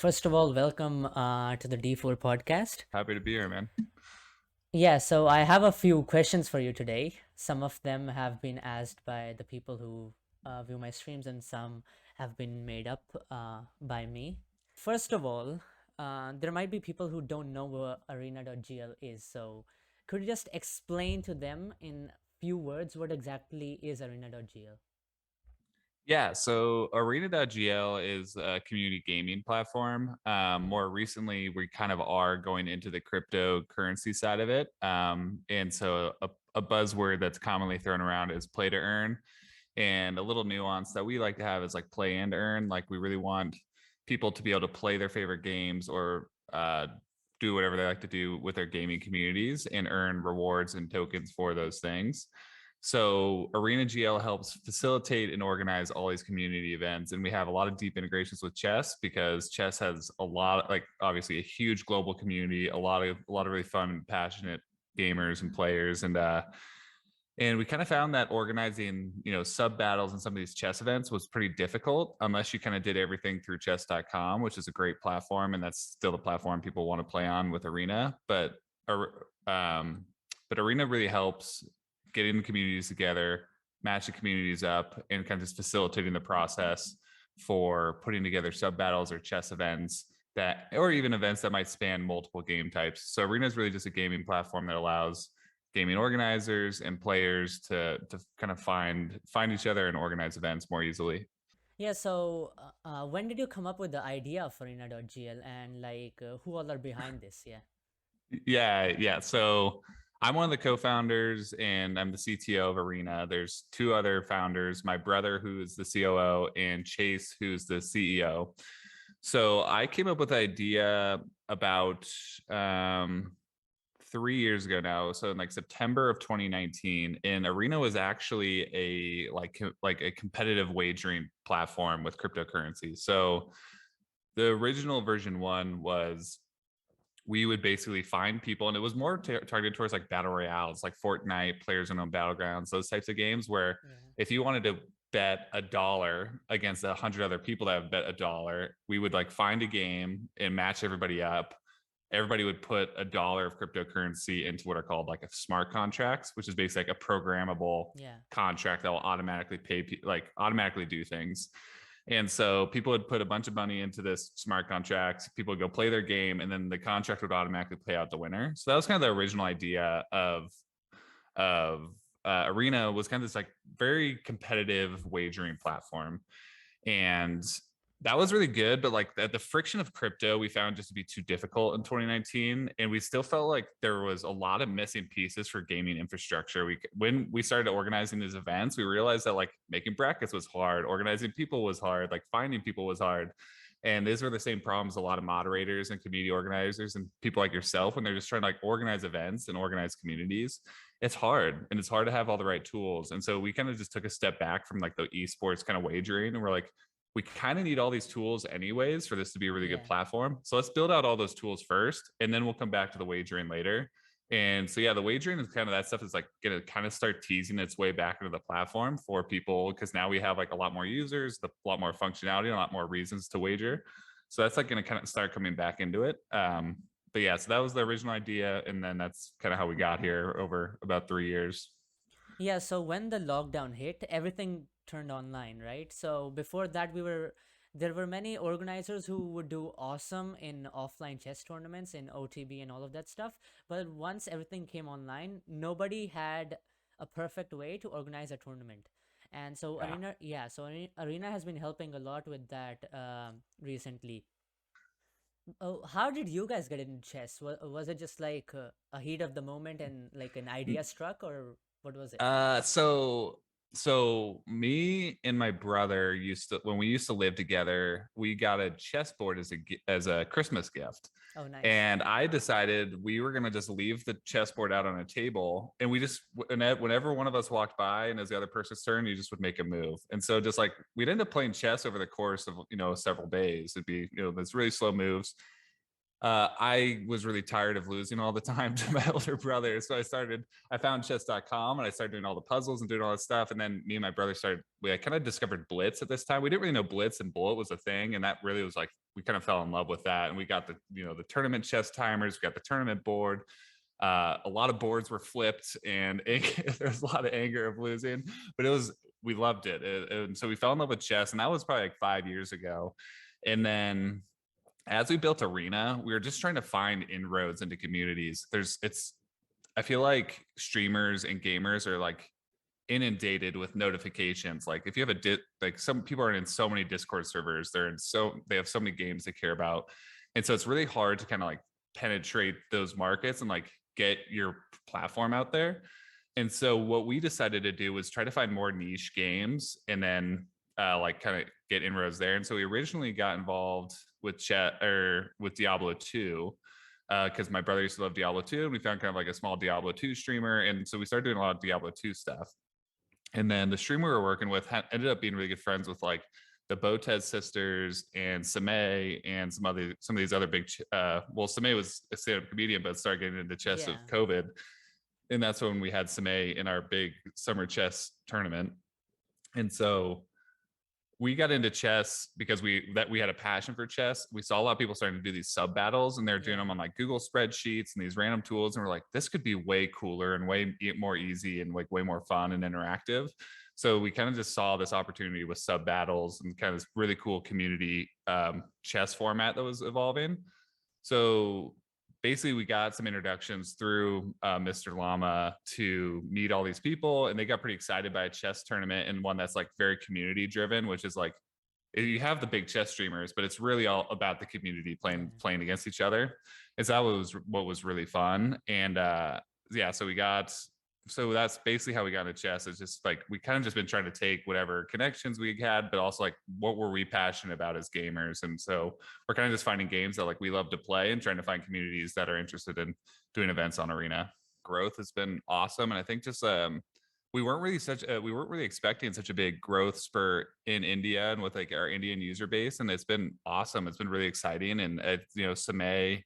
First of all, welcome to the D4 podcast. Happy to be here, man. Yeah, so I have a few questions for you today. Some of them have been asked by the people who view my streams, and some have been made up by me. First of all, there might be people who don't know what Arena.gl is. So, could you just explain to them in few words what exactly is Arena.gl? Yeah, so Arena.gl is a community gaming platform. More recently, we kind of are going into the cryptocurrency side of it. And so a buzzword that's commonly thrown around is play to earn. And a little nuance that we like to have is like play and earn. Like we really want people to be able to play their favorite games or do whatever they like to do with their gaming communities and earn rewards and tokens for those things. So Arena.gl helps facilitate and organize all these community events. And we have a lot of deep integrations with chess because chess has a lot, like obviously a huge global community, a lot of really fun and passionate gamers and players. And we kind of found that organizing, sub battles and some of these chess events was pretty difficult unless you kind of did everything through chess.com, which is a great platform. And that's still the platform people want to play on with Arena. Um, but Arena really helps getting the communities together, match the communities up, and kind of just facilitating the process for putting together sub battles or chess events that, or even events that might span multiple game types. So Arena is really just a gaming platform that allows gaming organizers and players to kind of find each other and organize events more easily. Yeah, so when did you come up with the idea of Arena.gl and who all are behind this? Yeah. Yeah. So I'm one of the co-founders and I'm the CTO of Arena. There's two other founders, my brother who is the COO and Chase who's the CEO. So I came up with the idea about 3 years ago now. So in like September of 2019, and Arena was actually like a competitive wagering platform with cryptocurrency. So the original version one was we would basically find people, and it was more targeted towards like battle royales, like Fortnite, Players Unknown Battlegrounds, those types of games where Yeah. if you wanted to bet $1 against 100 other people that have bet $1, we would like find a game and match everybody up. Everybody would put $1 of cryptocurrency into what are called like a smart contracts, which is basically like a programmable Yeah. contract that will automatically like automatically do things. And so people would put a bunch of money into this smart contract. People would go play their game, and then the contract would automatically pay out the winner. So that was kind of the original idea of Arena, was kind of this like very competitive wagering platform, and that was really good. But like the friction of crypto, we found just to be too difficult in 2019, and we still felt like there was a lot of missing pieces for gaming infrastructure. When we started organizing these events, we realized that like making brackets was hard, organizing people was hard, like finding people was hard. And these were the same problems a lot of moderators and community organizers and people like yourself, when they're just trying to like organize events and organize communities, it's hard, and it's hard to have all the right tools. And so we kind of just took a step back from like the esports kind of wagering, and we're like, we kind of need all these tools anyways for this to be a really good Yeah. platform. So let's build out all those tools first, and then we'll come back to the wagering later. And so yeah, the wagering is kind of, that stuff is like going to kind of start teasing its way back into the platform for people, because now we have like a lot more users, a lot more functionality, a lot more reasons to wager. So that's like going to kind of start coming back into it. But yeah, so that was the original idea, and then that's kind of how we got here over about 3 years. Yeah, so when the lockdown hit, everything turned online, right? So before that, there were many organizers who would do awesome in offline chess tournaments in OTB and all of that stuff. But once everything came online, nobody had a perfect way to organize a tournament. And so Yeah. Arena has been helping a lot with that recently. Oh, how did you guys get into chess? Was it just like a heat of the moment and like an idea struck, or what was it? Uh, so so me and my brother used to, when we used to live together, we got a chessboard as a Christmas gift. Oh, nice. And I decided we were gonna just leave the chessboard out on a table, and we just, whenever one of us walked by and it was the other person's turn, you just would make a move. And so just like we'd end up playing chess over the course of several days. It'd be this really slow moves. I was really tired of losing all the time to my older brother. So I found chess.com, and I started doing all the puzzles and doing all this stuff. And then me and my brother we kind of discovered Blitz at this time. We didn't really know Blitz and Bullet was a thing. And that really was like we kind of fell in love with that, and we got the tournament chess timers, we got the tournament board. A lot of boards were flipped, and there was a lot of anger of losing, but we loved it. And so we fell in love with chess, and that was probably like 5 years ago. And then as we built Arena, we were just trying to find inroads into communities. I feel like streamers and gamers are like inundated with notifications. Like if you have like some people are in so many Discord servers, they have so many games they care about, and so it's really hard to kind of like penetrate those markets and like get your platform out there. And so what we decided to do was try to find more niche games, and then like kind of get inroads there. And so we originally got involved with with Diablo 2, because my brother used to love Diablo 2, and we found kind of like a small Diablo 2 streamer, and so we started doing a lot of Diablo 2 stuff. And then the streamer we were working with ended up being really good friends with like the Botez sisters and Samay and some of these other big. Well, Samay was a stand-up comedian, but started getting into chess of Yeah. COVID, and that's when we had Samay in our big summer chess tournament. And so we got into chess because we had a passion for chess. We saw a lot of people starting to do these sub battles, and they're doing Yeah. them on like Google spreadsheets and these random tools. And we're like, this could be way cooler and way more easy and like way more fun and interactive. So we kind of just saw this opportunity with sub battles and kind of this really cool community chess format that was evolving. So basically we got some introductions through Mr. Llama to meet all these people, and they got pretty excited by a chess tournament, and one that's like very community driven, which is like you have the big chess streamers, but it's really all about the community Yeah. playing against each other. And so that was what was really fun. And yeah, so that's basically how we got into chess. It's just like we kind of just been trying to take whatever connections we had, but also like what were we passionate about as gamers. And so we're kind of just finding games that like we love to play and trying to find communities that are interested in doing events on Arena. Growth has been awesome, and I think just we weren't really expecting such a big growth spurt in India and with like our Indian user base, and it's been awesome. It's been really exciting, and Samay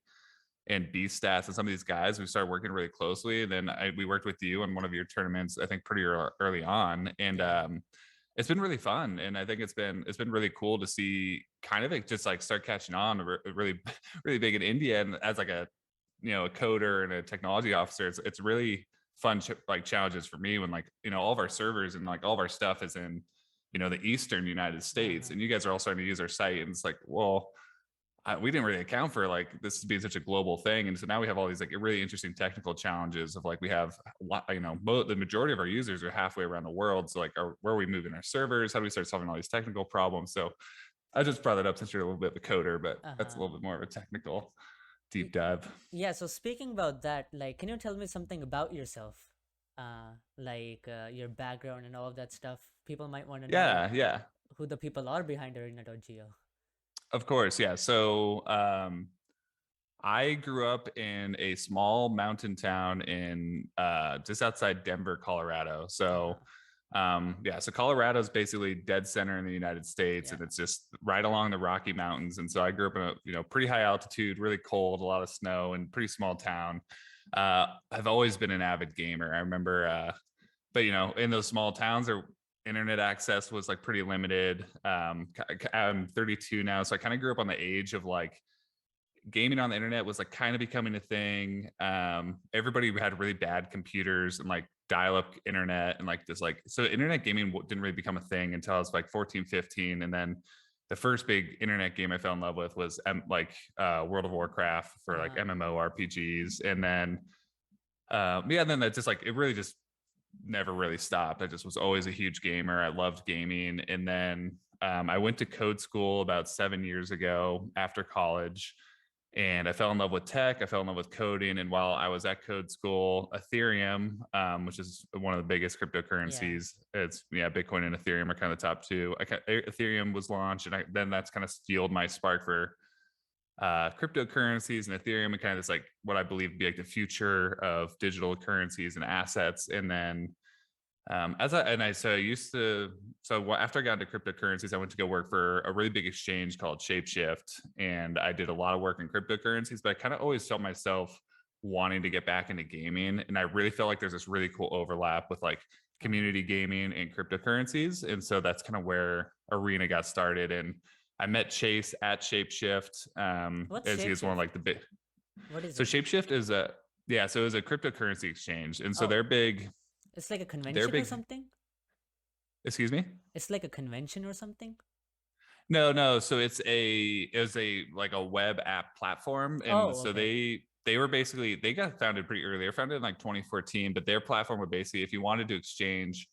and B Stats and some of these guys, we started working really closely. And then we worked with you on one of your tournaments, I think pretty early on, and Yeah. it's been really fun. And I think it's been really cool to see kind of like just like start catching on really really big in India. And as like a coder and a technology officer, it's really fun like challenges for me when like all of our servers and like all of our stuff is in the eastern United States, Uh-huh. and you guys are all starting to use our site, and it's like, well, we didn't really account for like this being such a global thing. And so now we have all these like really interesting technical challenges of like we have a lot, the majority of our users are halfway around the world. So like where are we moving our servers? How do we start solving all these technical problems? So I just brought that up since you're a little bit of a coder, but that's a Uh-huh. little bit more of a technical deep Y- dive. Yeah, so speaking about that, like, can you tell me something about yourself? Like your background and all of that stuff. People might want to know Yeah, yeah. who the people are behind Arena.gl. Of course, yeah. So I grew up in a small mountain town in just outside Denver, Colorado. So Uh-huh. yeah, so Colorado is basically dead center in the United States, Yeah. and it's just right along the Rocky Mountains. And so I grew up in a pretty high altitude, really cold, a lot of snow, and pretty small town. I've always been an avid gamer. I remember, but in those small towns, internet access was like pretty limited. I'm 32 now, so I kind of grew up on the age of like gaming on the internet was like kind of becoming a thing. Everybody had really bad computers and like dial-up internet, and like this like so internet gaming didn't really become a thing until I was like 14, 15. And then the first big internet game I fell in love with was World of Warcraft for like Uh-huh. MMORPGs. And then and then that just like it really just never really stopped. I just was always a huge gamer. I loved gaming. And then I went to code school about 7 years ago after college, and I fell in love with tech. I fell in love with coding. And while I was at code school, Ethereum, which is one of the biggest Yeah. cryptocurrencies, Bitcoin and Ethereum are kind of the top two. Ethereum was launched, and then that's kind of fueled my spark for cryptocurrencies and Ethereum, and kind of this like what I believe to be like the future of digital currencies and assets. And then as I and I so I used to so after I got into cryptocurrencies, I went to go work for a really big exchange called Shapeshift, and I did a lot of work in cryptocurrencies. But I kind of always felt myself wanting to get back into gaming, and I really felt like there's this really cool overlap with like Uh-huh. community gaming and cryptocurrencies, and so that's kind of where Arena got started. And I met Chase at Shapeshift, What's as he is one of Shapeshift? like the big. What is So it? Shapeshift is a yeah, so it was a cryptocurrency exchange, and so Oh, they're big. it's like a They're convention or big. something? Excuse me. It's like a convention or something? No, no. So it was a like a web app platform, and Oh, so okay. they were basically they got founded pretty early. They were founded in like 2014, but their platform would basically, if you wanted to exchange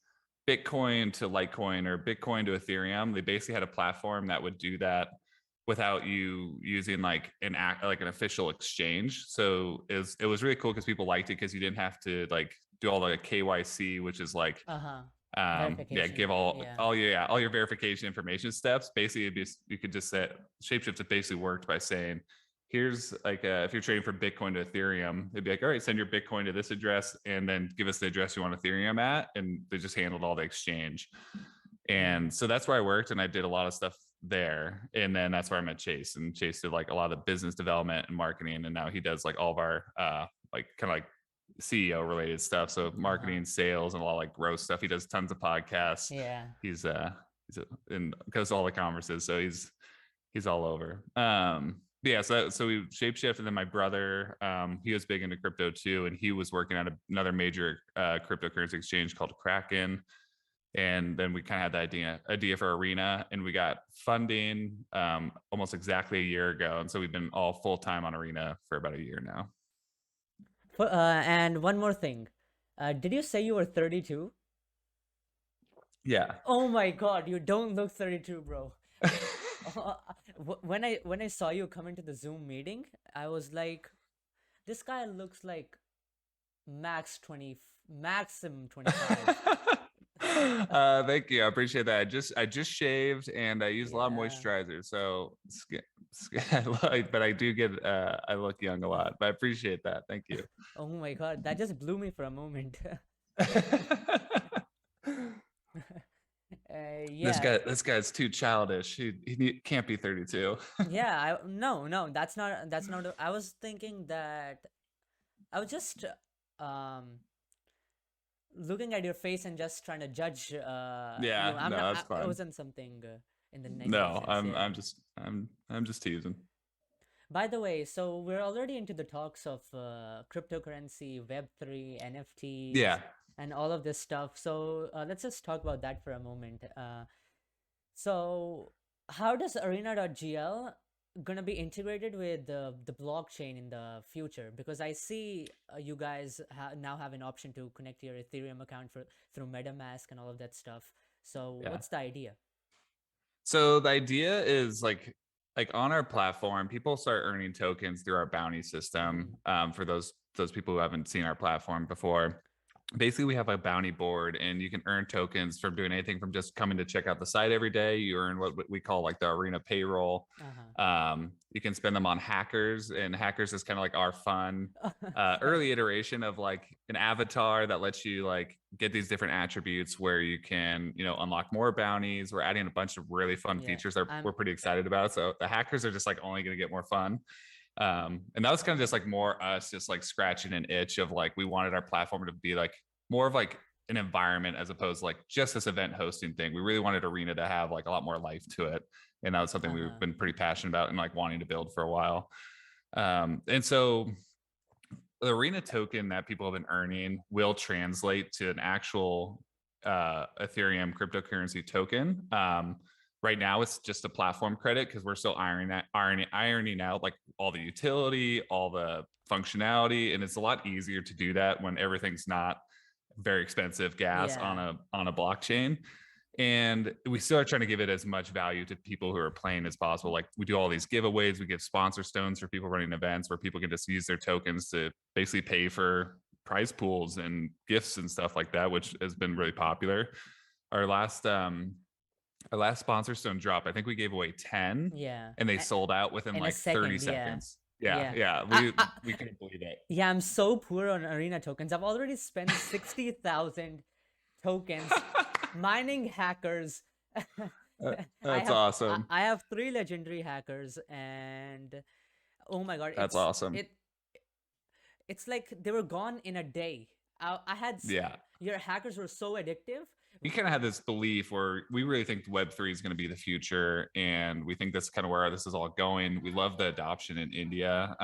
Bitcoin to Litecoin or Bitcoin to Ethereum, they basically had a platform that would do that without you using like an act like an official exchange. So it was really cool because people liked it because you didn't have to like do all the KYC, which is like Uh-huh. yeah, give Verification. Yeah. all your verification information steps. Basically you could just say Shapeshift. It basically worked by saying, here's like if you're trading from Bitcoin to Ethereum, they'd be like, all right, send your Bitcoin to this address and then give us the address you want Ethereum at, and they just handled all the exchange. Mm. And so that's where I worked, and I did a lot of stuff there. And then that's where I met Chase, and Chase did like a lot of the business development and marketing, and now he does like all of our like kind of like CEO related stuff. So Uh-huh. marketing, sales, and a lot of like growth stuff. He does tons of podcasts. Yeah. And goes to all the conferences. So he's all over. Yeah, so we shapeshift, and then my brother, he was big into crypto too, and he was working at another major cryptocurrency exchange called Kraken. And then we kind of had the idea for Arena, and we got funding almost exactly a year ago, and so we've been all full time on Arena for about a year now. And one more thing. Did you say you were 32? Yeah. Oh my God, you don't look 32, bro. When I saw you come into the Zoom meeting, I was like, this guy looks like max 20, maximum 25. Thank you. I appreciate that. I just shaved and I use a lot of Yeah. moisturizer, so but I do get I look young a lot. But I appreciate that. Thank you. Oh my God, that just blew me for a moment. this Yeah. guy this guy's too childish. He can't be 32. Yeah, no, no, that's not I was thinking that I was just um looking at your face and just trying to judge you. Yeah, I'm not no, that's it fine. wasn't something in the negative No, sense, I'm yeah. I'm just I'm just teasing. By the way, so we're already into the talks of cryptocurrency, Web3, NFTs, Yeah. and all of this stuff. So let's just talk about that for a moment. So how does Arena.gl gonna be integrated with the blockchain in the future? Because I see you guys now have an option to connect your Ethereum account through MetaMask and all of that stuff. So Yeah. what's the idea? So the idea is like on our platform, people start earning tokens through our bounty system. Mm-hmm. For those people who haven't seen our platform before, basically we have a bounty board, and you can earn tokens from doing anything from just coming to check out the site every day. You earn what we call like the Arena payroll. Uh-huh. You can spend them on hackers, and hackers is kind of like our fun Fun. early iteration of like an avatar that lets you like get these different attributes where you can unlock more bounties. We're adding a bunch of really fun Yeah. features that I'm we're pretty excited about, so the hackers are just like only going to get more fun. And that was kind of just like more us just like scratching an itch of like we wanted our platform to be like more of like an environment as opposed to like just this event hosting thing. We really wanted Arena to have like a lot more life to it, and that was something we've uh-huh. been pretty passionate about and like wanting to build for a while. And so the Arena token that people have been earning will translate to an actual Ethereum cryptocurrency token. Right now, it's just a platform credit because we're still ironing out like all the utility, all the functionality, and it's a lot easier to do that when everything's not very expensive gas on Yeah. a blockchain. And we still are trying to give it as much value to people who are playing as possible. Like we do all these giveaways, we give sponsor stones for people running events where people can just use their tokens to basically pay for prize pools and gifts and stuff like that, which has been really popular. Our last sponsor stone drop, I think we gave away 10, Yeah. and they sold out within In a like 30 second, yeah. seconds. Yeah, Yeah. yeah. I, I, We couldn't believe it. yeah, I'm so poor on Arena tokens. I've already spent 60,000 tokens mining hackers. I That's have I, awesome. I have three legendary hackers, and oh my god, That's awesome. it's like they were gone in a day. I had Yeah. your hackers were so addictive. we kind of had this belief where we really think Web3 is going to be the future, and we think that's kind of where this is all going. We love the adoption in India,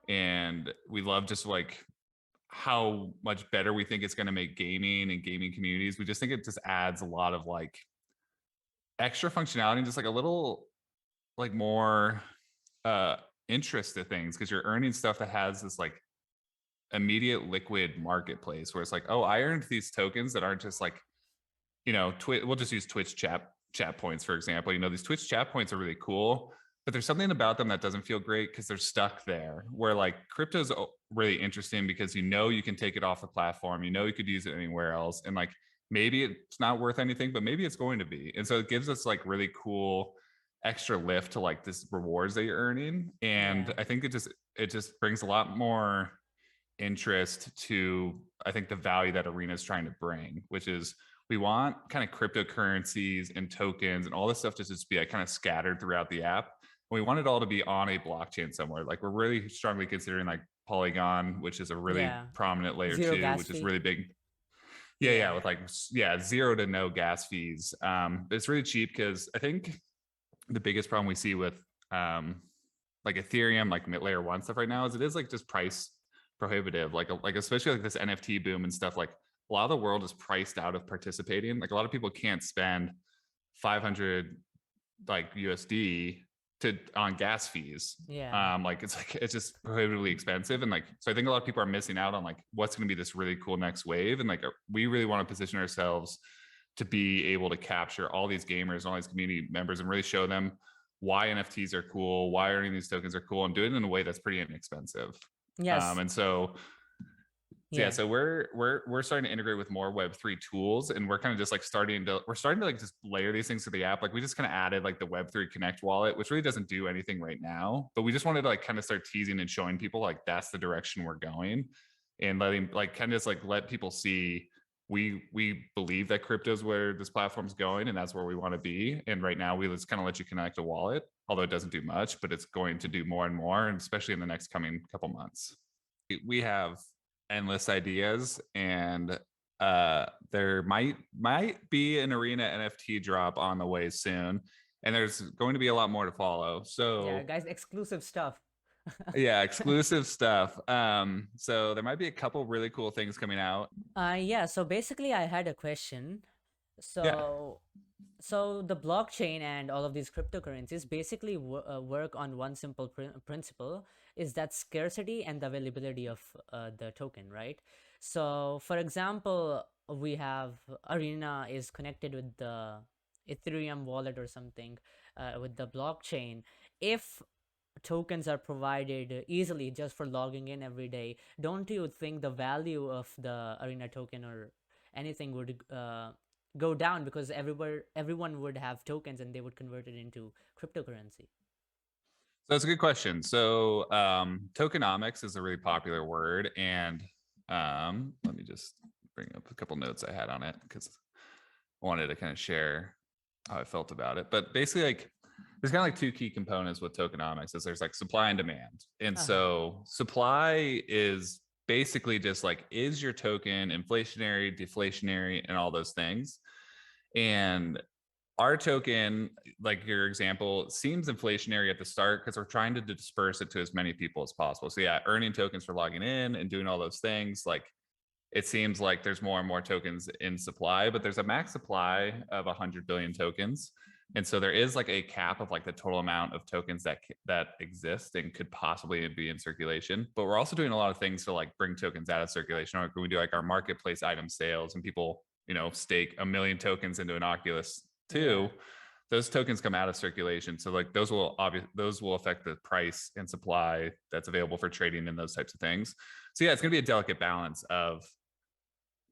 and we love just like how much better we think it's going to make gaming and gaming communities. We just think it just adds a lot of like extra functionality and just like a little like more uh interest to things because you're earning stuff that has this like immediate liquid marketplace where it's like, oh, I earned these tokens that aren't just like, we'll just use Twitch chat points for example. These Twitch chat points are really cool, but there's something about them that doesn't feel great because they're stuck there. Where like crypto's really interesting because you can take it off the platform, you could use it anywhere else, and like maybe it's not worth anything, but maybe it's going to be, and so it gives us like really cool extra lift to like this rewards that you're earning, and Yeah. I think it just brings a lot more interest to I think the value that Arena is trying to bring, which is we want kind of cryptocurrencies and tokens and all this stuff to just be like kind of scattered throughout the app. We want it all to be on a blockchain somewhere. Like we're really strongly considering like Polygon, which is a really Yeah. prominent layer Zero two, gas which is fee. really big. Yeah, Yeah. with like zero to no gas fees. But it's really cheap because I think the biggest problem we see with like Ethereum, like layer one stuff right now is it is like just price prohibitive. Like especially like this NFT boom and stuff. Like a lot of the world is priced out of participating. Like a lot of people can't spend 500 like USD to on gas fees. Yeah. Like it's just prohibitively expensive, and like so I think a lot of people are missing out on like what's going to be this really cool next wave, and like we really want to position ourselves to be able to capture all these gamers and all these community members and really show them why NFTs are cool, why earning these tokens are cool, and do it in a way that's pretty inexpensive. Yes. And so yeah, Yeah. so we're starting to integrate with more Web3 tools, and we're kind of just like starting to like just layer these things to the app. Like we just kind of added like the Web3 Connect wallet, which really doesn't do anything right now, but we just wanted to like kind of start teasing and showing people like that's the direction we're going, and letting like kind of just like let people see we believe that crypto is where this platform's going, and that's where we want to be. And right now we just kind of let you connect a wallet, although it doesn't do much, but it's going to do more and more, and especially in the next coming couple months. We have endless ideas, and there might be an Arena NFT drop on the way soon, and there's going to be a lot more to follow. Yeah, So guys, exclusive stuff. yeah, exclusive stuff. So there might be a couple really cool things coming out. Yeah, so basically I had a question. Yeah. So so the blockchain and all of these cryptocurrencies basically work on one simple principle, is that scarcity and the availability of the token, right? So for example, we have Arena is connected with the Ethereum wallet or something, with the blockchain. If tokens are provided easily just for logging in every day, don't you think the value of the Arena token or anything would go down, because everyone would have tokens and they would convert it into cryptocurrency? So that's a good question. So tokenomics is a really popular word, and let me just bring up a couple notes I had on it because I wanted to kind of share how I felt about it. But basically, like there's kind of like two key components with tokenomics is there's like supply and demand. And Uh-huh. so supply is basically just like, is your token inflationary, deflationary, and all those things? And our token, like your example, seems inflationary at the start because we're trying to disperse it to as many people as possible. So yeah, earning tokens for logging in and doing all those things, like it seems like there's more and more tokens in supply, but there's a max supply of 100 billion tokens. And so there is like a cap of like the total amount of tokens that exist and could possibly be in circulation. But we're also doing a lot of things to like bring tokens out of circulation. Like we do like our marketplace item sales, and people, stake 1 million tokens into an Oculus Yeah. 2. Those tokens come out of circulation. So like those will affect the price and supply that's available for trading and those types of things. So yeah, it's gonna be a delicate balance of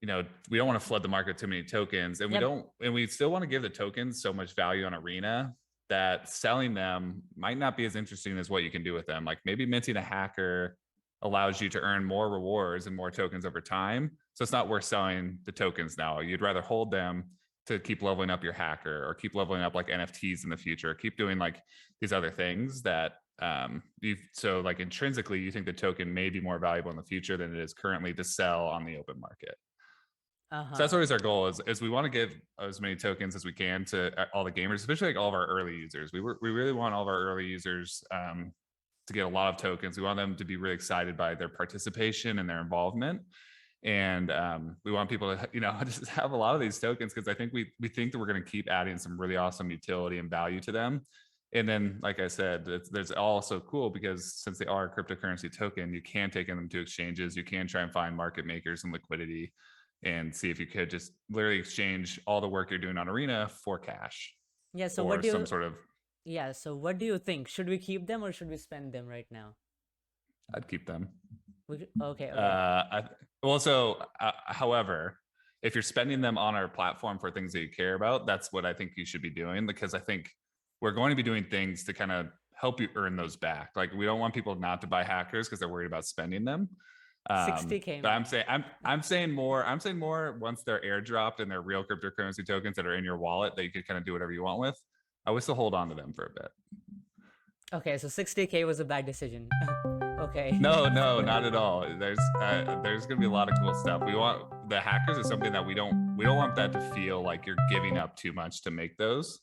we don't want to flood the market with too many tokens, and Yep. we still want to give the tokens so much value on Arena that selling them might not be as interesting as what you can do with them. Like maybe minting a hacker allows you to earn more rewards and more tokens over time. So it's not worth selling the tokens now. You'd rather hold them to keep leveling up your hacker, or keep leveling up like NFTs in the future, keep doing like these other things that so like intrinsically you think the token may be more valuable in the future than it is currently to sell on the open market. So that's Uh-huh. always our goal is we want to give as many tokens as we can to all the gamers, especially like all of our early users. We really want all of our early users to get a lot of tokens. We want them to be really excited by their participation and their involvement. And we want people to, just have a lot of these tokens because I think we think that we're going to keep adding some really awesome utility and value to them. And then, like I said, there's also cool because since they are a cryptocurrency token, you can take them to exchanges. You can try and find market makers and liquidity and see if you could just literally exchange all the work you're doing on Arena for cash Yeah, so what or do some you sort of. yeah, so what do you think? Should we keep them or should we spend them right now? I'd keep them. Okay, okay. However, if you're spending them on our platform for things that you care about, that's what I think you should be doing because I think we're going to be doing things to kind of help you earn those back. Like we don't want people not to buy hackers because they're worried about spending them. 60K, But I'm man. saying I'm saying more once they're airdropped and they're real cryptocurrency tokens that are in your wallet that you could kind of do whatever you want with. I would still hold on to them for a bit. Okay, so 60K was a bad decision. Okay. No, not at all. There's gonna be a lot of cool stuff. We want the hackers is something that we don't want that to feel like you're giving up too much to make those.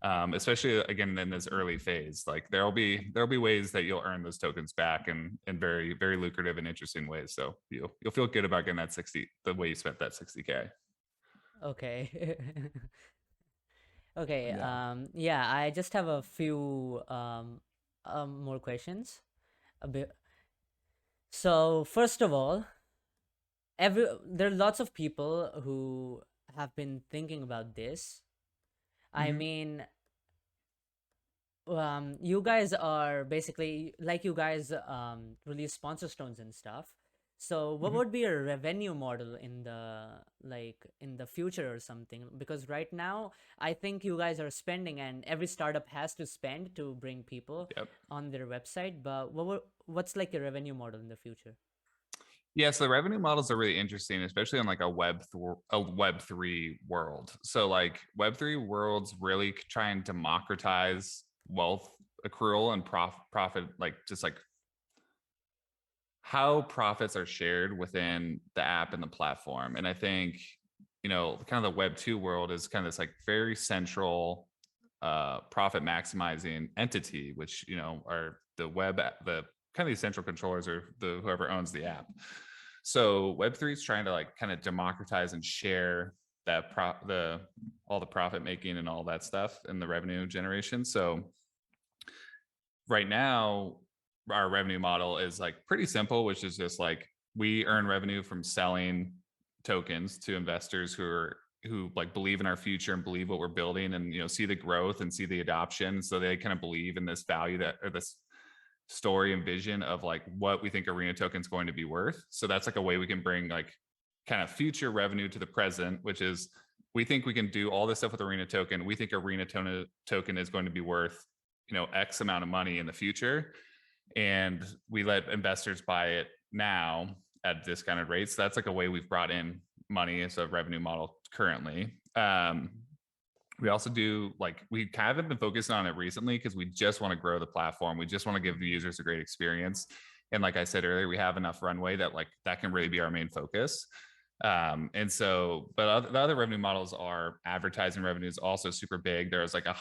Especially again in this early phase. Like there'll be ways that you'll earn those tokens back in very, very lucrative and interesting ways. So you'll feel good about getting that 60 the way you spent that 60K. Okay. Okay, Yeah. yeah, I just have a few more questions. A bit. So, first of all, there are lots of people who have been thinking about this. I Mm-hmm. mean, you guys are basically like you guys release sponsor stones and stuff. So what Mm-hmm. would be a revenue model in the in the future or something? Because right now I think you guys are spending and every startup has to spend to bring people Yep. on their website, but what's like a revenue model in the future? Yeah, so the revenue models are really interesting, especially in like a Web3 world. So like Web3 worlds really try and democratize wealth accrual and profit, like just like how profits are shared within the app and the platform. And I think, kind of the Web2 world is kind of this like very central profit maximizing entity, which, are the kind of the central controllers or the whoever owns the app. So Web3 is trying to like kind of democratize and share that all the profit making and all that stuff and the revenue generation. So right now our revenue model is like pretty simple, which is just like we earn revenue from selling tokens to investors who like believe in our future and believe what we're building and see the growth and see the adoption, so they kind of believe in this value that or this story and vision of like what we think Arena token is going to be worth. So that's like a way we can bring like kind of future revenue to the present, which is we think we can do all this stuff with Arena token. We think Arena token is going to be worth X amount of money in the future, and we let investors buy it now at discounted rates. So that's like a way we've brought in money as a revenue model currently. We also do like we kind of been focusing on it recently because we just want to grow the platform. We just want to give the users a great experience. And like I said earlier, we have enough runway that like that can really be our main focus. And so, but the other revenue models are advertising revenues also super big. There's like I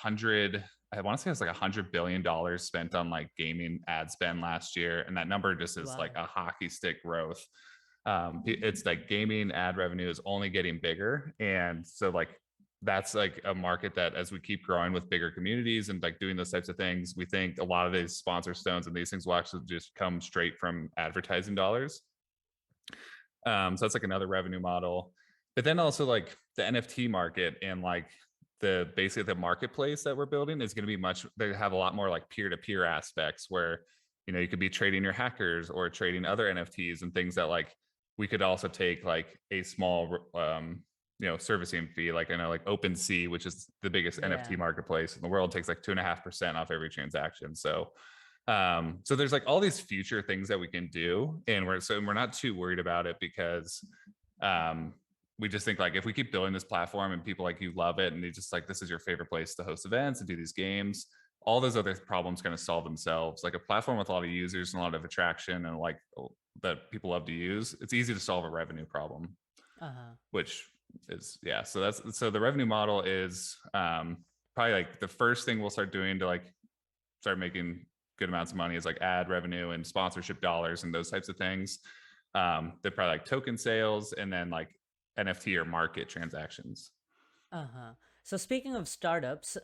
want to say it's like $100 billion spent on like gaming ad spend last year. And that number just is like Wow. a hockey stick growth. It's like gaming ad revenue is only getting bigger. And so like that's like a market that as we keep growing with bigger communities and like doing those types of things, we think a lot of these sponsor stones and these things will actually just come straight from advertising dollars. So that's like another revenue model. But then also like the NFT market and like basically the marketplace that we're building is going to be they have a lot more like peer-to-peer aspects where you could be trading your hackers or trading other NFTs and things that like we could also take like a small servicing fee. Like I know like OpenSea, which is the biggest Yeah. NFT marketplace in the world, takes like 2.5% off every transaction. So there's like all these future things that we can do, and we're not too worried about it because um, we just think like if we keep building this platform and people like you love it and they just like this is your favorite place to host events and do these games, all those other problems going to solve themselves. Like a platform with a lot of users and a lot of attraction and like that people love to use, it's easy to solve a revenue problem. Uh-huh. which is, yeah. So so the revenue model is probably like the first thing we'll start doing to like start making good amounts of money is like ad revenue and sponsorship dollars and those types of things. They're probably like token sales and then like NFT or market transactions. Uh-huh. So speaking of startups,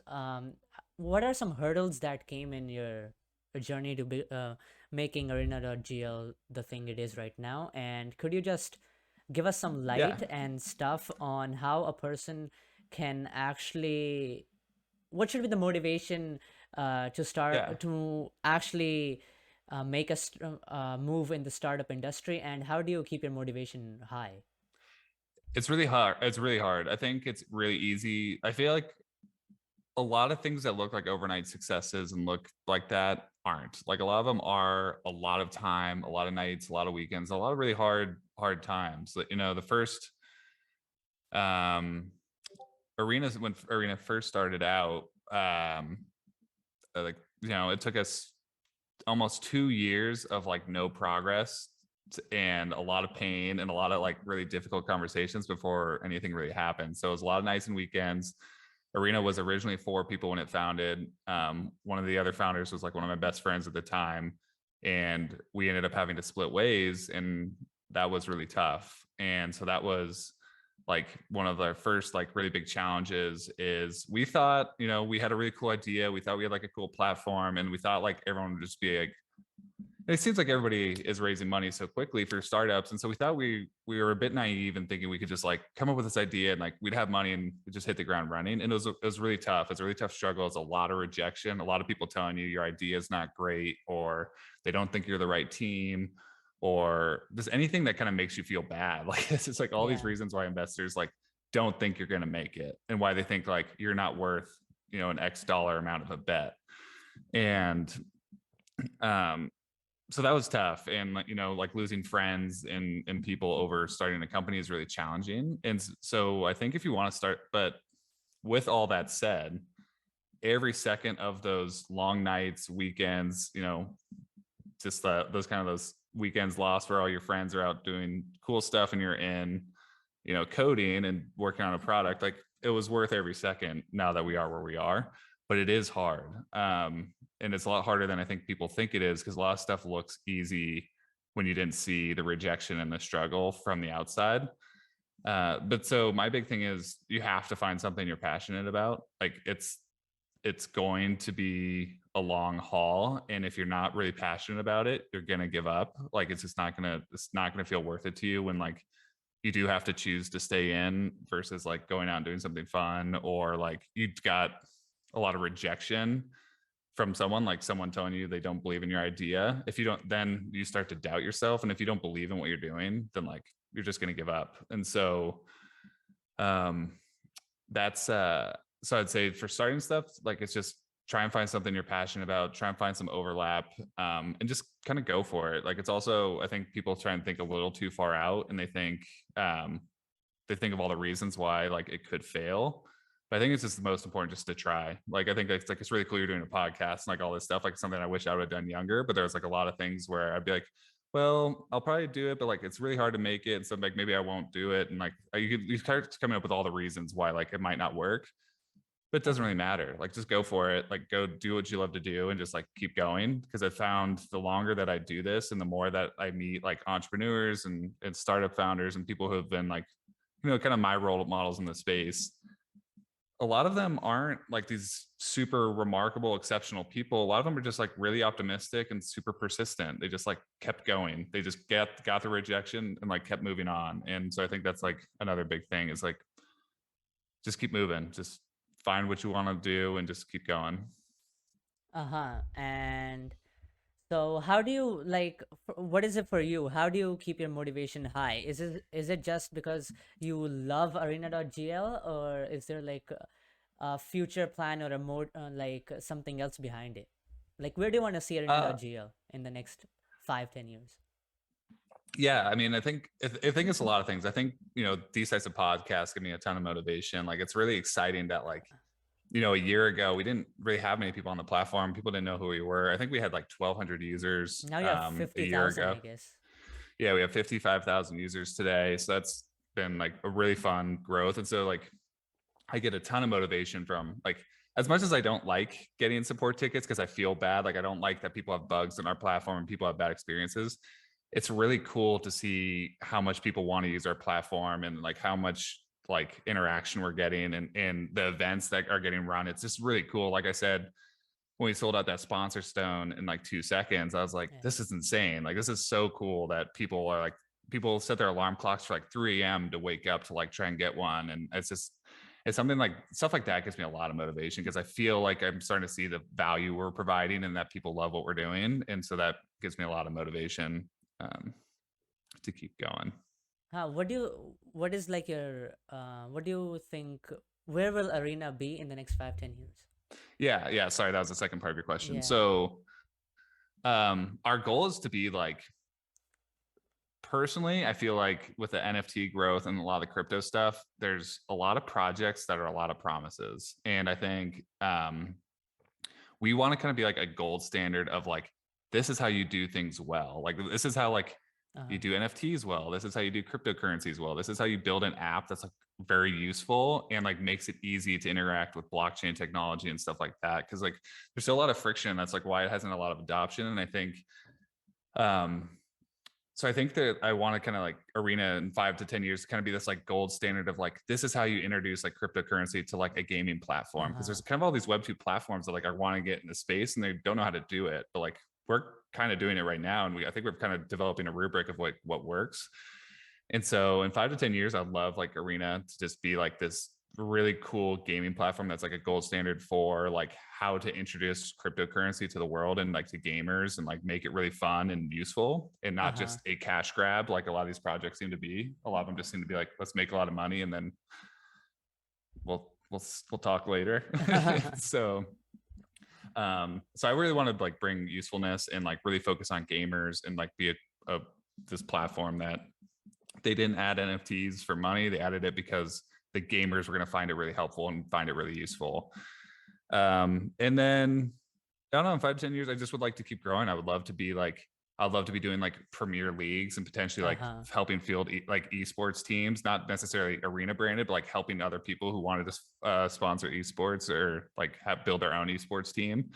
what are some hurdles that came in your journey to be making Arena.gl the thing it is right now? And could you just give us some Yeah. light and stuff on how a person can actually, what should be the motivation to Yeah. start to actually make a move in the startup industry, and how do you keep your motivation high? It's really hard. It's really hard. I think it's really easy. I feel like a lot of things that look like overnight successes and look like that aren't. Like a lot of them are a lot of time, a lot of nights, a lot of weekends, a lot of really hard times. You know, the first um arenas when Arena first started out, like, you know, it took us almost 2 years of like no progress and a lot of pain and a lot of like really difficult conversations before anything really happened. So it was a lot of nights and weekends. Arena was originally 4 people when it founded. One of the other founders was like one of my best friends at the time, and we ended up having to split ways, and that was really tough. And so that was like one of the first like really big challenges. Is we thought, you know, we had a really cool idea, we thought we had like a cool platform, and we thought like everyone would just be like, it seems like everybody is raising money so quickly for startups, and so we thought we were a bit naive in thinking we could just like come up with this idea and like we'd have money and just hit the ground running. And it was really tough. It's a really tough struggle. It's a lot of rejection, a lot of people telling you your idea is not great, or they don't think you're the right team, or just anything that kind of makes you feel bad. Like it's just like all these Yeah. reasons why investors like don't think you're going to make it, and why they think like you're not worth, you know, an X dollar amount of a bet. And um so that was tough. And you know, like losing friends and people over starting a company is really challenging. And so I think if you want to start, but with all that said, every second of those long nights, weekends, you know, just those kind of those weekends lost where all your friends are out doing cool stuff and you're in, you know, coding and working on a product, like it was worth every second now that we are where we are. But it is hard. And it's a lot harder than I think people think it is, because a lot of stuff looks easy when you didn't see the rejection and the struggle from the outside. But so my big thing is you have to find something you're passionate about. Like it's going to be a long haul, and if you're not really passionate about it, you're gonna give up. Like it's not gonna feel worth it to you when like you do have to choose to stay in versus like going out and doing something fun, or like you've got a lot of rejection from someone, like someone telling you they don't believe in your idea. If you don't, then you start to doubt yourself, and if you don't believe in what you're doing, then like you're just going to give up. And so um that's so I'd say for starting stuff, like it's just try and find something you're passionate about, try and find some overlap, and just kind of go for it. Like it's also, I think people try and think a little too far out, and um they think of all the reasons why like it could fail. But I think it's just the most important just to try. Like I think it's really cool you're doing a podcast and like all this stuff, like something I wish I would have done younger. But there's like a lot of things where I'd be like, well, I'll probably do it, but like it's really hard to make it. And so like maybe I won't do it. And like you start coming up with all the reasons why like it might not work. But it doesn't really Uh-huh. matter. Like just go for it. Like go do what you love to do and just like keep going. Because I found the longer that I do this and the more that I meet like entrepreneurs and startup founders and people who have been like, you know, kind of my role models in the space, a lot of them aren't like these super remarkable, exceptional people. A lot of them are just like really optimistic and super persistent. They just like kept going. They just got the rejection and like kept moving on. And so I think that's like another big thing is like just keep moving. Just find what you want to do and just keep going. Uh-huh. And so how do you like what is it for you? How do you keep your motivation high? Is it just because you love Arena.gl, or is there like a future plan or a more like something else behind it? Like where do you want to see Uh, Arena.gl in the next 5-10 years? yeah, I mean, I think it's a lot of things. I think, you know, these types of podcasts give me a ton of motivation. Like it's really exciting that like, you know, a year ago we didn't really have many people on the platform. People didn't know who we were. I think we had like 1,200 users Now you have a year 50,000, ago. I guess. Yeah, we have 55,000 users today. So been like a really fun growth. And so like I get a ton of motivation from like, as much as I don't like getting support tickets because I feel bad, like I don't like that people have bugs in our platform and people have bad experiences. It's really cool to see how much people want to use our platform and like how much like interaction we're getting and the events that are getting run. It's just really cool. Like I said, when we sold out that sponsor stone in like 2 seconds, I was like, Yeah. this is insane. Like, this is so cool that people are like, people set their alarm clocks for like 3 a.m. to wake up to like try and get one. And it's just, it's something like stuff like that gives me a lot of motivation because I feel like I'm starting to see the value we're providing and that people love what we're doing. And so that gives me a lot of motivation um, to keep going. What is like your what do you think, where will Arena be in the next 5-10 years? Yeah. Yeah. Sorry. That was the second part of your question. Yeah. So our goal is to be like, personally, I feel like with the NFT growth and a lot of the crypto stuff, there's a lot of projects that are a lot of promises. And I think we want to kind of be like a gold standard of like, this is how you do things well. Like, this is how like you Uh-huh. do NFTs well. This is how you do cryptocurrencies well. This is how you build an app that's like very useful and like makes it easy to interact with blockchain technology and stuff like that. Cause like there's still a lot of friction. That's like why it hasn't a lot of adoption. And I think um so I think that I want to kind of like Arena in 5 to 10 years to kind of be this like gold standard of like, this is how you introduce like cryptocurrency to like a gaming platform. Cause there's Uh-huh. kind of all these Web2 platforms that like I want to get in the space and they don't know how to do it. But like we're kind of doing it right now. And I think we're kind of developing a rubric of what works. And so in 5 to 10 years, I'd love like Arena to just be like this really cool gaming platform that's like a gold standard for like how to introduce cryptocurrency to the world and like to gamers and like make it really fun and useful and not Uh-huh. just a cash grab like a lot of these projects seem to be. A lot of them just seem to be like, let's make a lot of money and then we'll talk later. So so I really want to like bring usefulness and like really focus on gamers and like be a this platform that they didn't add NFTs for money. They added it because the gamers were going to find it really helpful and find it really useful. And then I don't know, in 5 to 10 years, I just would like to keep growing. I would love to be like, I'd love to be doing like premier leagues and potentially like Uh-huh. helping field like esports teams, not necessarily arena branded, but like helping other people who wanted to sponsor esports or like have build their own esports team.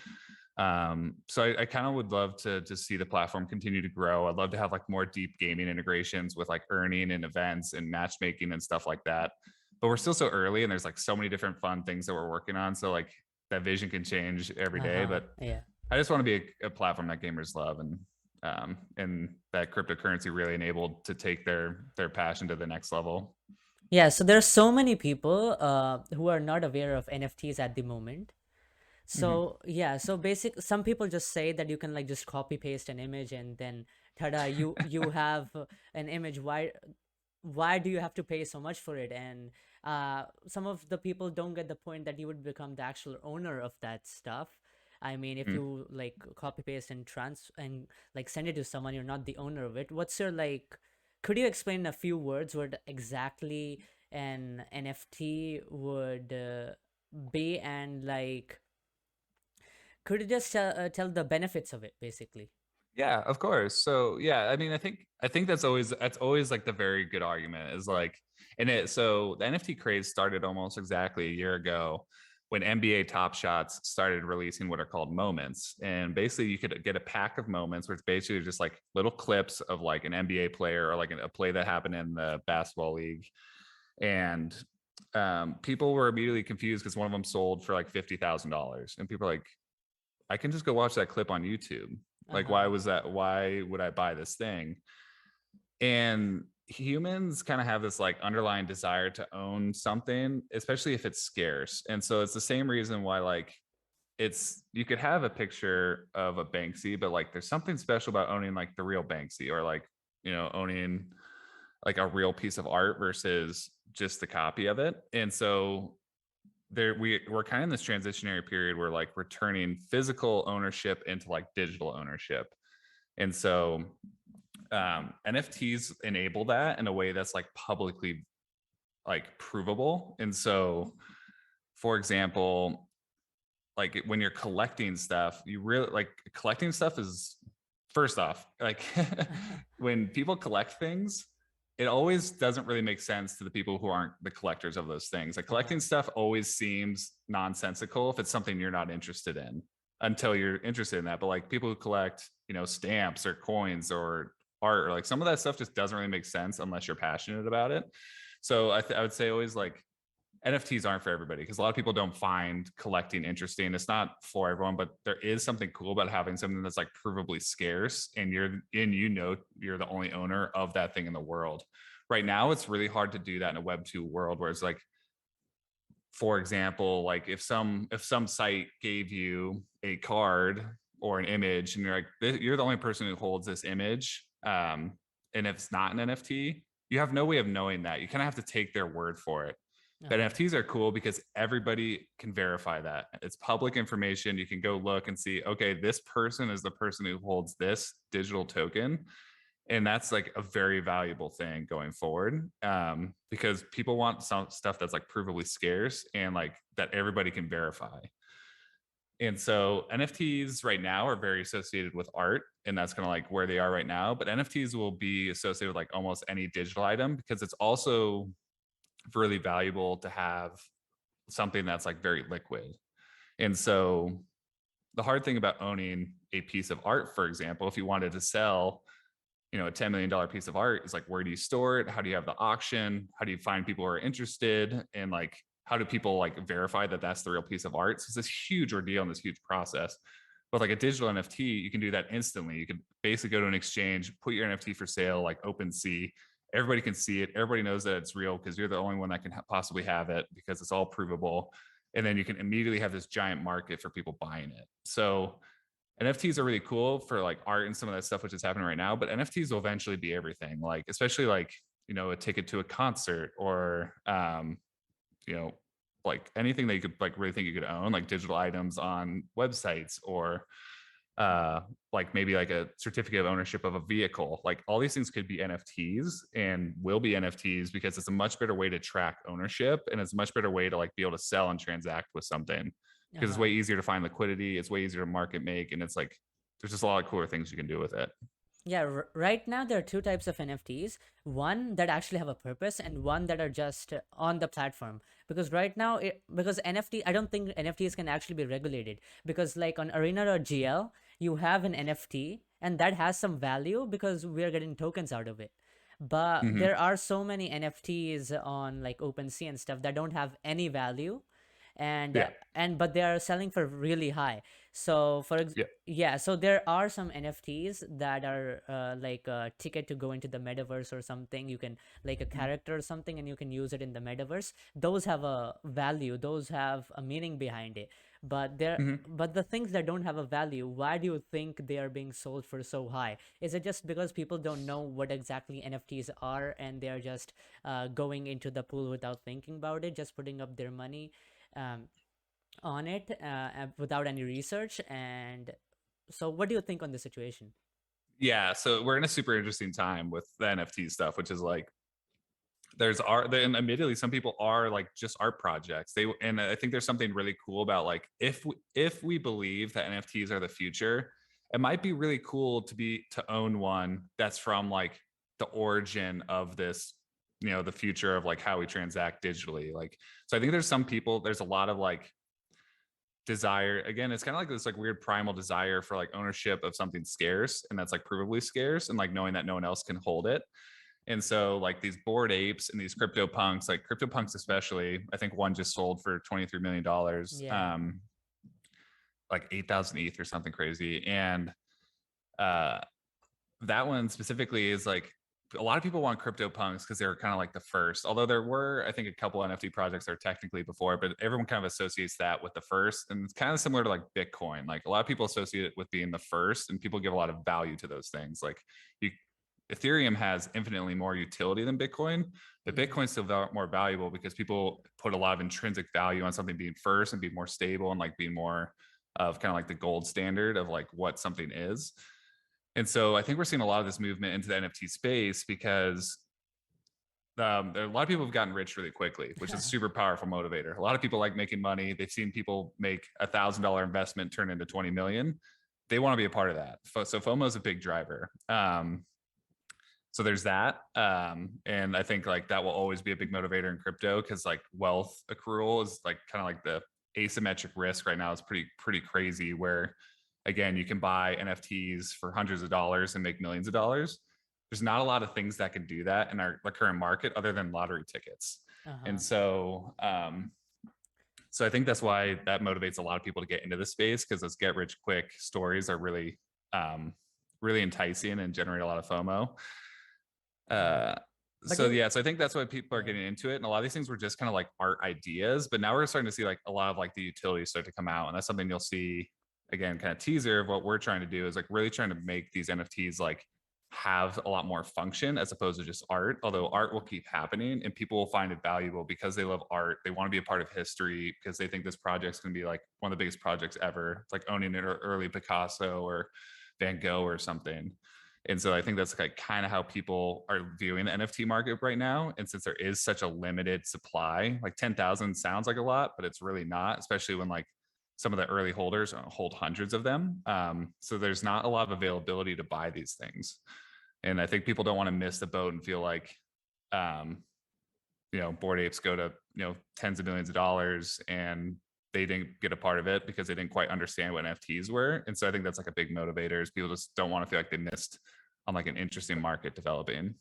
So I kind of would love to see the platform continue to grow. I'd love to have like more deep gaming integrations with like earning and events and matchmaking and stuff like that. But we're still so early and there's like so many different fun things that we're working on. So like that vision can change every day. Uh-huh. But Yeah. I just want to be a platform that gamers love and that cryptocurrency really enabled to take their passion to the next level. Yeah, so there are so many people who are not aware of NFTs at the moment. Mm-hmm. So yeah, so basic some people just say that you can like just copy paste an image and then tada, you have an image. Why do you have to pay so much for it? And some of the people don't get the point that you would become the actual owner of that stuff. I mean, if Mm. you like copy paste and trans and like send it to someone, you're not the owner of it. What's your like, could you explain in a few words what exactly an NFT would be, and like could you just tell the benefits of it basically? Yeah, of course. So yeah, I mean, I think that's always like the very good argument is like, and it so the NFT craze started almost exactly a year ago when NBA Top Shots started releasing what are called moments, and basically you could get a pack of moments, which basically just like little clips of like an NBA player or like a play that happened in the basketball league, and people were immediately confused because one of them sold for like $50,000, and people are like, I can just go watch that clip on YouTube. Like, why Uh-huh. was that? Why would I buy this thing? And humans kind of have this like underlying desire to own something, especially if it's scarce. And so it's the same reason why like it's you could have a picture of a Banksy, but like there's something special about owning like the real Banksy or like, owning like a real piece of art versus just the copy of it. And so we're kind of in this transitionary period where like we're turning physical ownership into like digital ownership. And so NFTs enable that in a way that's like publicly like provable. And so for example, like when you're collecting stuff, you really like collecting stuff is first off, like when people collect things, it always doesn't really make sense to the people who aren't the collectors of those things. Like Uh-huh. collecting stuff always seems nonsensical if it's something you're not interested in until you're interested in that. But like people who collect, stamps or coins or art or like some of that stuff just doesn't really make sense unless you're passionate about it. So I would say always like NFTs aren't for everybody because a lot of people don't find collecting interesting. It's not for everyone, but there is something cool about having something that's like provably scarce and you're the only owner of that thing in the world. Right now, it's really hard to do that in a Web2 world where it's like, for example, like if some site gave you a card or an image and you're like you're the only person who holds this image, and if it's not an NFT, you have no way of knowing that. You kind of have to take their word for it. But Uh-huh. NFTs are cool because everybody can verify that. It's public information. You can go look and see, okay, this person is the person who holds this digital token, and that's like a very valuable thing going forward, because people want some stuff that's like provably scarce and like that everybody can verify. And so NFTs right now are very associated with art, and that's kind of like where they are right now. But NFTs will be associated with like almost any digital item because it's also really valuable to have something that's like very liquid. And so the hard thing about owning a piece of art, for example, if you wanted to sell a $10 million piece of art, is like, where do you store it? How do you have the auction? How do you find people who are interested? And like, how do people like verify that that's the real piece of art? So it's this huge ordeal and this huge process. But like a digital NFT, you can do that instantly. You can basically go to an exchange, put your NFT for sale, like OpenSea. Everybody can see it. Everybody knows that it's real because you're the only one that can possibly have it because it's all provable. And then you can immediately have this giant market for people buying it. So NFTs are really cool for like art and some of that stuff, which is happening right now. But NFTs will eventually be everything, like especially like a ticket to a concert or you know like anything that you could like really think you could own, like digital items on websites or uh like maybe like a certificate of ownership of a vehicle. Like all these things could be NFTs and will be NFTs because it's a much better way to track ownership and it's a much better way to like be able to sell and transact with something because it's Uh-huh. way easier to find liquidity, it's way easier to market make, and it's like there's just a lot of cooler things you can do with it. Yeah, right now there are two types of NFTs. One that actually have a purpose, and one that are just on the platform. Because right now, because I don't think NFTs can actually be regulated. Because like on Arena.gl, you have an NFT, and that has some value because we are getting tokens out of it. But Mm-hmm. there are so many NFTs on like OpenSea and stuff that don't have any value, Yeah. and but they are selling for really high. So Yeah. yeah, so there are some NFTs that are like a ticket to go into the metaverse or something. You can like a character or something, and you can use it in the metaverse. Those have a value. Those have a meaning behind it. Mm-hmm. But the things that don't have a value, why do you think they are being sold for so high? Is it just because people don't know what exactly NFTs are and they're just going into the pool without thinking about it, just putting up their money? Um, on it without any research. And so, what do you think on the situation? Yeah, so we're in a super interesting time with the NFT stuff, which is like there's art, then admittedly some people are like just art projects. And I think there's something really cool about like if we believe that NFTs are the future, it might be really cool to own one that's from like the origin of this, the future of like how we transact digitally. Like, so I think there's a lot of like desire. Again, it's kind of like this like weird primal desire for like ownership of something scarce and that's like provably scarce, and like knowing that no one else can hold it. And so like these Bored Apes and these CryptoPunks, like CryptoPunks especially, I think one just sold for $23 million, Yeah. like 8,000 ETH or something crazy. And uh, that one specifically is like a lot of people want CryptoPunks because they were kind of like the first. Although there were, I think, a couple NFT projects that are technically before, but everyone kind of associates that with the first. And it's kind of similar to like Bitcoin. Like a lot of people associate it with being the first, and people give a lot of value to those things. Like you, Ethereum has infinitely more utility than Bitcoin, but Mm-hmm. Bitcoin's still more valuable because people put a lot of intrinsic value on something being first and being more stable and like being more of kind of like the gold standard of like what something is. And so I think we're seeing a lot of this movement into the NFT space because there are a lot of people have gotten rich really quickly, which is a super powerful motivator. A lot of people like making money. They've seen people make $1,000 investment turn into 20 million. They want to be a part of that. So FOMO is a big driver. So there's that. And I think like that will always be a big motivator in crypto because like wealth accrual is like kind of like the asymmetric risk right now is pretty crazy where again you can buy NFTs for hundreds of dollars and make millions of dollars. There's not a lot of things that can do that in our current market other than lottery tickets. And Uh-huh. so I think that's why that motivates a lot of people to get into this space because those get rich quick stories are really enticing and generate a lot of FOMO. Uh-huh. Uh, But so you, yeah, so I think that's why people are yeah. getting into it, and a lot of these things were just kind of like art ideas, but now we're starting to see like a lot of like the utilities start to come out, and that's something you'll see again, kind of teaser of what we're trying to do is like really trying to make these NFTs like have a lot more function as opposed to just art. Although art will keep happening and people will find it valuable because they love art. They want to be a part of history because they think this project's going to be like one of the biggest projects ever. It's like owning an early Picasso or Van Gogh or something. And so I think that's like kind of how people are viewing the NFT market right now. And since there is such a limited supply, like 10,000 sounds like a lot, but it's really not, especially when like some of the early holders hold hundreds of them. So there's not a lot of availability to buy these things. And I think people don't want to miss the boat and feel like, um, Bored Apes go to, tens of millions of dollars and they didn't get a part of it because they didn't quite understand what NFTs were. And so I think that's like a big motivator is people just don't want to feel like they missed on like an interesting market developing.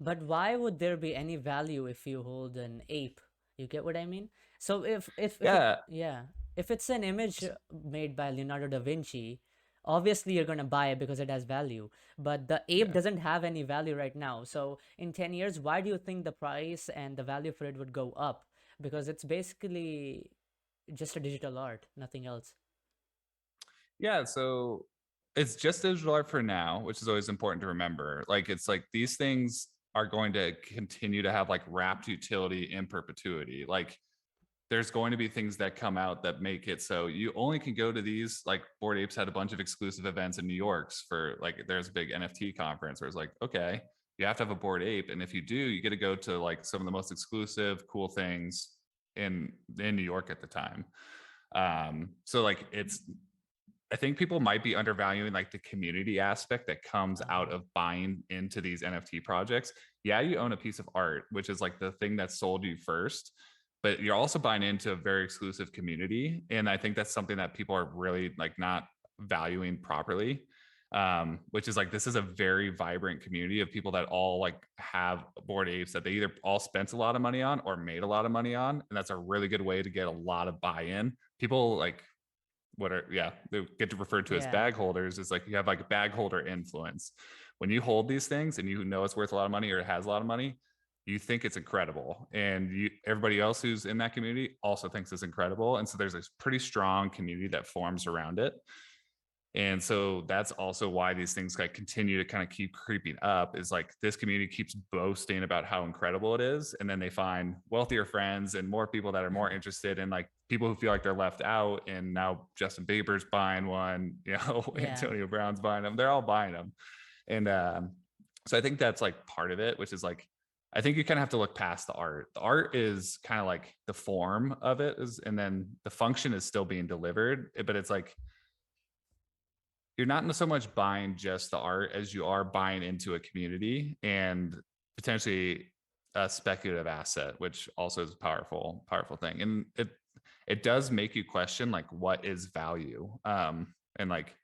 But why would there be any value if you hold an ape? You get what I mean? So if it, Yeah. yeah, if it's an image made by Leonardo da Vinci, obviously you're gonna buy it because it has value. But the ape Yeah. doesn't have any value right now. So in 10 years, why do you think the price and the value for it would go up? Because it's basically just a digital art, nothing else. Yeah. So it's just digital art for now, which is always important to remember. Like it's like these things are going to continue to have like wrapped utility in perpetuity. Like there's going to be things that come out that make it so you only can go to these. Like Bored Apes had a bunch of exclusive events in New York's for like there's a big NFT conference where it's like, okay, you have to have a Bored Ape. And if you do, you get to go to like some of the most exclusive, cool things in New York at the time. So like it's I think people might be undervaluing like the community aspect that comes out Uh-huh. of buying into these NFT projects. Yeah, you own a piece of art, which is like the thing that sold you first, but you're also buying into a very exclusive community. And I think that's something that people are really like not valuing properly. Which is like this is a very vibrant community of people that all like have Bored Apes that they either all spent a lot of money on or made a lot of money on. And that's a really good way to get a lot of buy-in. People like what are they get to refer to as Yeah. bag holders is like you have like bag holder influence when you hold these things and you know it's worth a lot of money or it has a lot of money. You think it's incredible and everybody else who's in that community also thinks it's incredible, and so there's this pretty strong community that forms around it. And so that's also why these things like continue to kind of keep creeping up is like this community keeps boasting about how incredible it is. And then they find wealthier friends and more people that are more interested in like people who feel like they're left out. And now Justin Bieber's buying one, Yeah. Antonio Brown's buying them. They're all buying them. And so I think that's like part of it, which is like, I think you kind of have to look past the art. The art is kind of like the form of it is, and then the function is still being delivered, but it's like, you're not so much buying just the art as you are buying into a community and potentially a speculative asset, which also is a powerful thing. And it does make you question like what is value. And like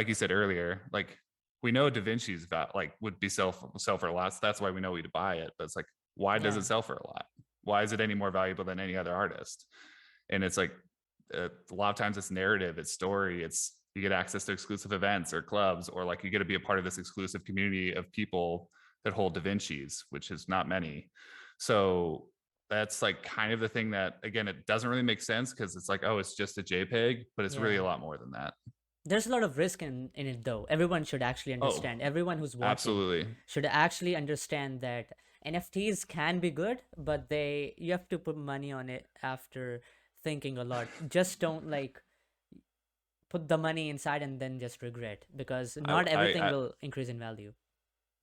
you said earlier, like we know Da Vinci's like would be sell for a lot. So that's why we know we'd buy it. But it's like, why does Yeah. it sell for a lot? Why is it any more valuable than any other artist? And it's like a lot of times it's narrative, it's story, it's you get access to exclusive events or clubs, or like you get to be a part of this exclusive community of people that hold Da Vinci's, which is not many. So that's like kind of the thing that again it doesn't really make sense because it's like, oh, it's just a JPEG, but it's really Yeah. a lot more than that. There's a lot of risk in it though. Everyone should actually Oh, understand. Everyone who's watching absolutely. should actually understand that NFTs can be good, but you have to put money on it after thinking a lot. Just don't like put the money inside and then just regret because I, not I, everything I will increase in value.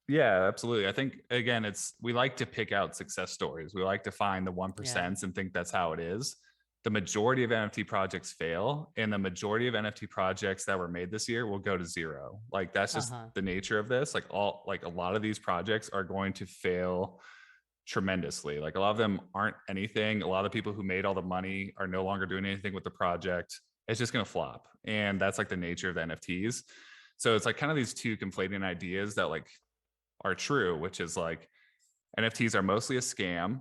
Yeah, absolutely. I think again, we like to pick out success stories. We like to find the Yeah. 1% and think that's how it is. the majority of NFT projects fail, and the majority of NFT projects that were made this year will go to zero. Like that's just Uh-huh. the nature of this. Like a lot of these projects are going to fail tremendously. Like a lot of them aren't anything. A lot of people who made all the money are no longer doing anything with the project. It's just going to flop. And that's like the nature of the NFTs. So it's like kind of these two conflating ideas that like are true, which is like NFTs are mostly a scam,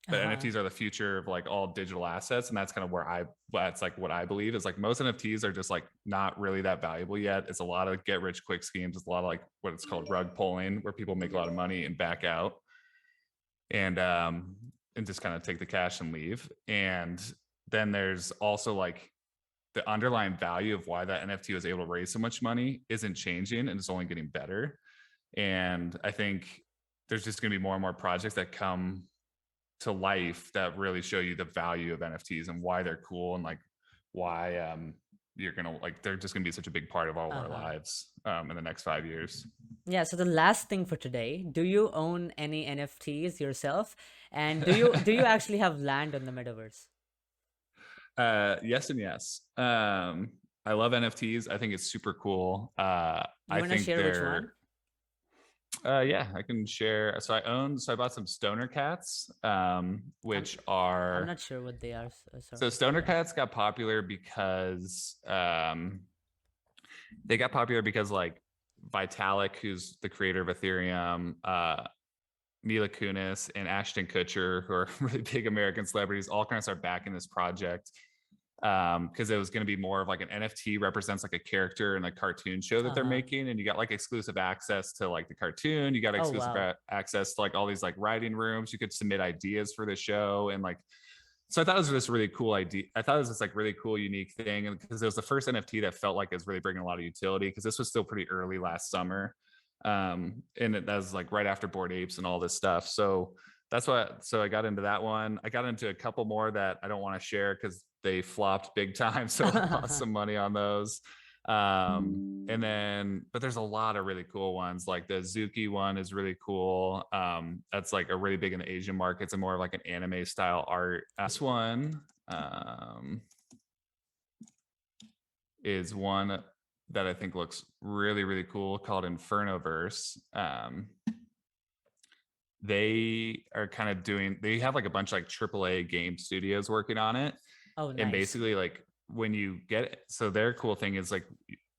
but Uh-huh. NFTs are the future of like all digital assets. And that's kind of that's like what I believe is like most NFTs are just like not really that valuable yet. It's a lot of get rich quick schemes. It's a lot of like what it's called rug pulling, where people make a lot of money and back out and just kind of take the cash and leave. And then there's also like the underlying value of why that NFT was able to raise so much money isn't changing and it's only getting better. And I think there's just going to be more and more projects that come to life that really show you the value of NFTs and why they're cool and like why you're gonna like they're just gonna be such a big part of all of our Uh-huh. lives in the next 5 years. Yeah, so the last thing for today, do you own any NFTs yourself? And do you actually have land on the metaverse? Yes and yes. I love NFTs. I think it's super cool. You I want to think share which one? they're yeah, I can share. So I bought some stoner cats, I'm which I'm are not sure what they are, so sorry. stoner Yeah. cats got popular because they got popular because like Vitalik, who's the creator of Ethereum, Mila Kunis, and Ashton Kutcher, who are really big American celebrities, all kind of start backing this project because it was going to be more of like an NFT represents like a character in a cartoon show that they're Uh-huh. making, and you got like exclusive access to like the cartoon. You got Oh, exclusive wow. access to like all these like writing rooms. You could submit ideas for the show, and like so I thought it was this really cool idea. I thought it was this like really cool, unique thing, and because it was the first NFT that felt like it was really bringing a lot of utility. Because this was still pretty early last summer, and that was like right after Bored Apes and all this stuff. So that's what. So I got into that one. I got into a couple more that I don't want to share because they flopped big time. So I lost some money on those. And then but there's a lot of really cool ones, like the Zuki one is really cool. That's like a really big in the Asian markets and more of like an anime style art. This one is one that I think looks really really cool, called Infernoverse. They are kind of doing, they have like a bunch of like AAA game studios working on it, Oh, and nice. basically like when you get, so their cool thing is like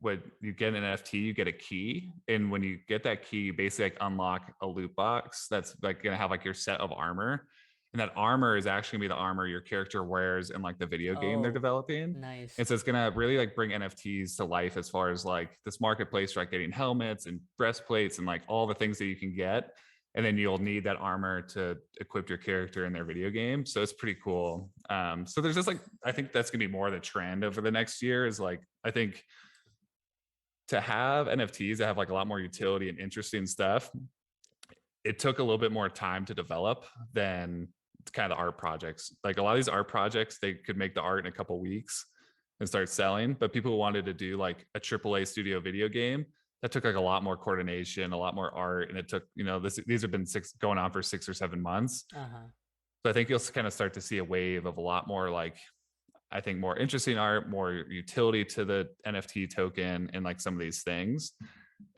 when you get an NFT, you get a key, and when you get that key, you basically like unlock a loot box that's like gonna have like your set of armor, and that armor is actually gonna be the armor your character wears in like the video game they're Oh, developing. nice. And so it's gonna really like bring NFTs to life as far as like this marketplace for like getting helmets and breastplates and like all the things that you can get, and then you'll need that armor to equip your character in their video game. So it's pretty cool. So there's just like, I think that's gonna be more the trend over the next year, is like I think to have NFTs that have like a lot more utility and interesting stuff, it took a little bit more time to develop than kind of the art projects. Like a lot of these art projects, they could make the art in a couple weeks and start selling, but people who wanted to do like a AAA studio video game, that took like a lot more coordination, a lot more art, and it took, these have been going on for 6 or 7 months. Uh-huh. So I think you'll kind of start to see a wave of a lot more like, I think more interesting art, more utility to the NFT token, and like some of these things.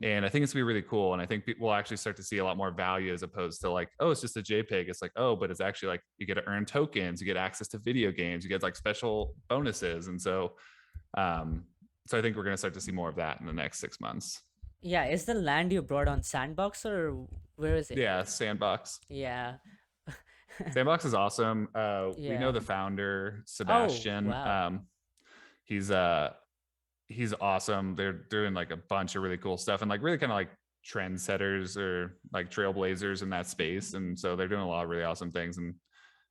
And I think it's gonna be really cool. And I think people will actually start to see a lot more value, as opposed to like, oh, it's just a JPEG. It's like, oh, but it's actually like you get to earn tokens, you get access to video games, you get like special bonuses. And um, so I think we're gonna start to see more of that in the next 6 months. Yeah, is the land you brought on Sandbox or where is it? Yeah, Sandbox. Yeah. Sandbox is awesome. We know Yeah. the founder, Oh, Sebastian. wow. He's he's awesome. They're doing like a bunch of really cool stuff, and like really kind of like trendsetters or like trailblazers in that space. And so they're doing a lot of really awesome things. And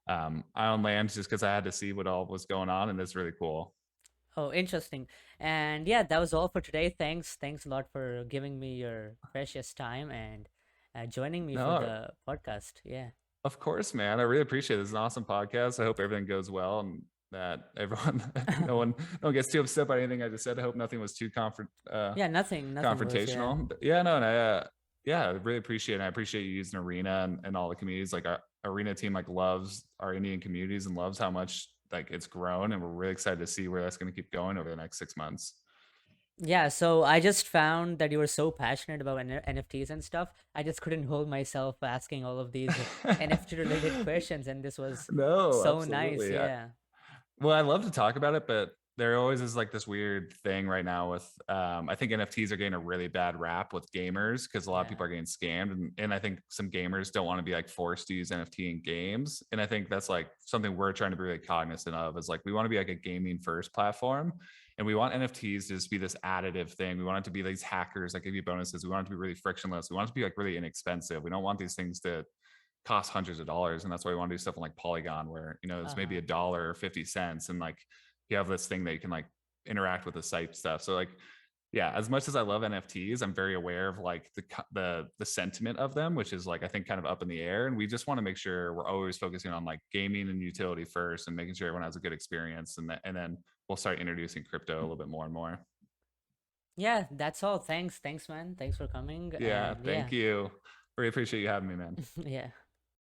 I own land just because I had to see what all was going on, and it's really cool. Oh, interesting. And yeah, that was all for today. Thanks a lot for giving me your precious time and joining me for No, the podcast. Yeah. of course, man. I really appreciate it. It's an awesome podcast. I hope everything goes well and that everyone, no one gets too upset by anything I just said. I hope nothing was too Yeah, nothing was, yeah. confrontational. But yeah, no, and yeah, I really appreciate it. I appreciate you using Arena and all the communities. Like our Arena team like loves our Indian communities and loves how much like it's grown, and we're really excited to see where that's going to keep going over the next 6 months. Yeah, so I just found that you were so passionate about NFTs and stuff. I just couldn't hold myself asking all of these NFT related questions, and this was No, so nice. absolutely. Yeah. Well, I love to talk about it, but there always is like this weird thing right now with I think NFTs are getting a really bad rap with gamers because a lot of Yeah. people are getting scammed, and I think some gamers don't want to be like forced to use NFT in games. And I think that's like something we're trying to be really cognizant of is like we want to be like a gaming first platform, and we want NFTs to just be this additive thing. We want it to be these hackers that give you bonuses. We want it to be really frictionless. We want it to be like really inexpensive. We don't want these things to cost hundreds of dollars, and that's why we want to do stuff on like Polygon where it's maybe Uh-huh. $1 or 50 cents, and like you have this thing that you can like interact with the site stuff. So like, yeah, as much as I love NFTs, I'm very aware of like the sentiment of them, which is like I think kind of up in the air, and we just want to make sure we're always focusing on like gaming and utility first, and making sure everyone has a good experience, and then we'll start introducing crypto a little bit more and more. Yeah, that's all. Thanks, man. Thanks for coming. Yeah, And thank yeah, you. Really appreciate you having me, man. yeah.